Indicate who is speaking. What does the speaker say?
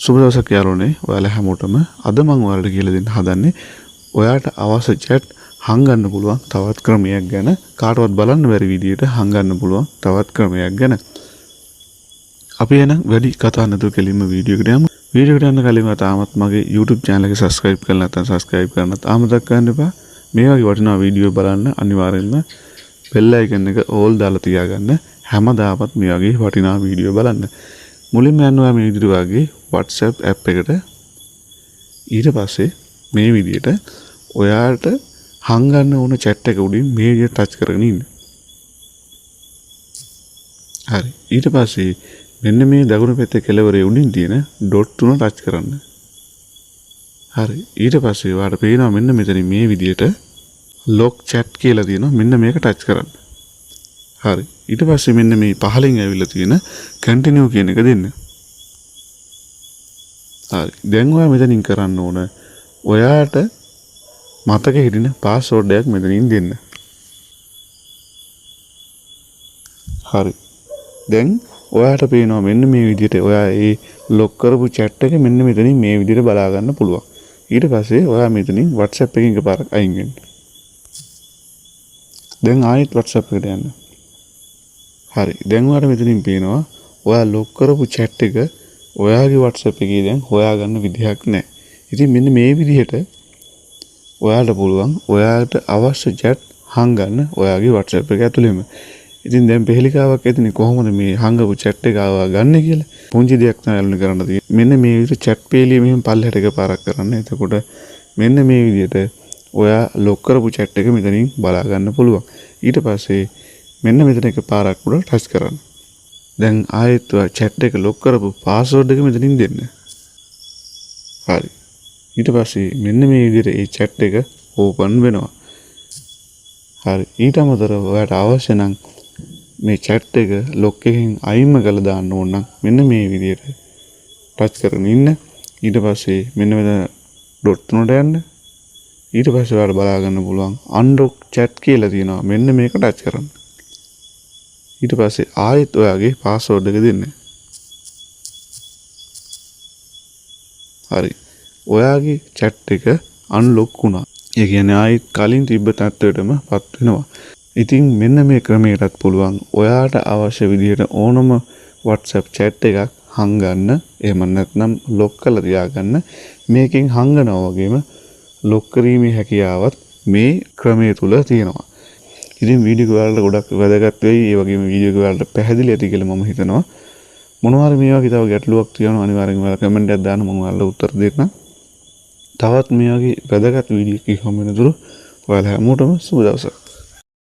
Speaker 1: සුබ දවසක් යාළුවනේ. ඔයාලා හැමෝටම අද මම ඔයාලට කියලා දෙන්න හදන්නේ ඔයාට අවශ්‍ය chat හංගන්න පුළුවන් තවත් ක්‍රමයක් ගැන. කාටවත් බලන්න බැරි විදියට හංගන්න පුළුවන් තවත් ක්‍රමයක් ගැන. අපි එහෙනම් වැඩි කතා නැතුව කෙලින්ම වීඩියෝ එකට යමු. වීඩියෝ එකට යන්න කලින් තාමත් මගේ YouTube channel එක subscribe කරලා නැත්නම් subscribe කරන්නත් ආමතක කරන්න එපා. මේ වගේ වටිනා වීඩියෝ බලන්න අනිවාර්යෙන්ම bell icon එක all දාලා තියාගන්න. හැමදාමත් මේ වගේ වටිනා වීඩියෝ බලන්න. මුලින්ම යනවා මේ විදිහට වගේ WhatsApp app එකට. ඊට පස්සේ මේ විදිහට ඔයාට හංගන්න ඕන chat එක උඩින් මේ විදිහට ටච් කරගෙන ඉන්න. හරි. ඊට පස්සේ මෙන්න මේ දකුණු පැත්තේ කෙළවරේ උඩින් තියෙන dot තුන ටච් කරන්න. හරි. ඊට පස්සේ ඔයාලට පේනවා මෙන්න මෙතන මේ විදිහට lock chat කියලා තියෙනවා. මෙන්න මේක ටච් කරන්න. හරි. ඊට පස්සේ මෙන්න මේ පහලින් ඇවිල්ලා තියෙන continue කියන එක දෙන්න. හරි. දැන් ඔයා මෙතනින් කරන්න ඕන ඔයාට මතක හිටින password එකක් මෙතනින් දෙන්න. හරි. දැන් ඔයාට පේනවා මෙන්න මේ විදිහට ඔයා ඒ lock කරපු chat එක මෙන්න මෙතනින් මේ විදිහට බලා ගන්න පුළුවන්. ඊට පස්සේ ඔයා මෙතනින් WhatsApp එකකින් එකපාරක් අයින් වෙන්න. දැන් ආයෙත් WhatsApp එකට යන්න. හරි. දැන් ඔයාලට මෙතනින් පේනවා ඔයා lock කරපු chat එක ඔයාගේ WhatsApp එකේ දැන් හොයාගන්න විදිහක් නැහැ. ඉතින් මෙන්න මේ විදිහට ඔයාලට පුළුවන් ඔයාලට අවශ්‍ය chat හංගන්න ඔයාගේ WhatsApp එක ඇතුළෙම. ඉතින් දැන් පෙහෙලිකාවක් ඇතිනේ කොහොමද මේ හංගපු chat එක ආවා ගන්න කියලා. පුංචි දෙයක් තමයි යාළුවනේ කරන්න තියෙන්නේ. මෙන්න මේ විදිහට chat පේලිය මෙහෙම පල්ලෙහාට එකපාරක් කරන්න. එතකොට මෙන්න මේ විදිහට ඔයා lock කරපු chat එක මෙතනින් බලා ගන්න පුළුවන්. ඊට පස්සේ මෙන්න මෙතන එකපාරක් උඩ ටච් කරන්න. දැන් ආයෙත් chat එක lock කරපු password එක මෙතනින් දෙන්න. හරි. ඊට පස්සේ මෙන්න මේ විදිහට ඒ chat එක open වෙනවා. හරි. ඊට අමතරව ඔයාට අවශ්‍ය නම් මේ chat එක lock එකෙන් අයින්ම කරලා දාන්න ඕන නම් මෙන්න මේ විදිහට ටච් කරගෙන ඉන්න. ඊට පස්සේ මෙන්න මෙතන dot තුනට යන්න. ඊට පස්සේ ඔයාලා බලා ගන්න පුළුවන් unlock chat කියලා තියෙනවා. මෙන්න මේක ටච් කරන්න. ඊට පස්සේ ආයෙත් ඔයාගේ password එක දෙන්න. හරි. ඔයාගේ chat එක unlock වුණා. ඒ කියන්නේ ආයෙත් කලින් තිබ්බ තත්ත්වයටම පත් වෙනවා. ඉතින් මෙන්න මේ ක්‍රමයටත් පුළුවන් ඔයාට අවශ්‍ය විදිහට ඕනම WhatsApp chat එකක් හංගන්න. එහෙම නැත්නම් lock කරලා තියාගන්න. මේකෙන් හංගනවා වගේම lock කිරීමේ හැකියාවත් මේ ක්‍රමය තුල තියෙනවා. ඉතින් වීඩියෝ එක ඔයාලට ගොඩක් වැදගත් වෙයි. ඒ වගේම වීඩියෝ එක ඔයාලට පැහැදිලි ඇති කියලා මම හිතනවා. මොනවා හරි මේ වගේ තව ගැටලුවක් තියෙනවා අනිවාර්යෙන්ම ඔයාලා කමෙන්ට් එකක් දාන්න මම ඔයාලට උත්තර දෙන්නම්. තවත් මේ වගේ වැදගත් වීඩියෝ එකක් හම්බ වෙනතුරු ඔයාලා හැමෝටම සුබ දවසක්.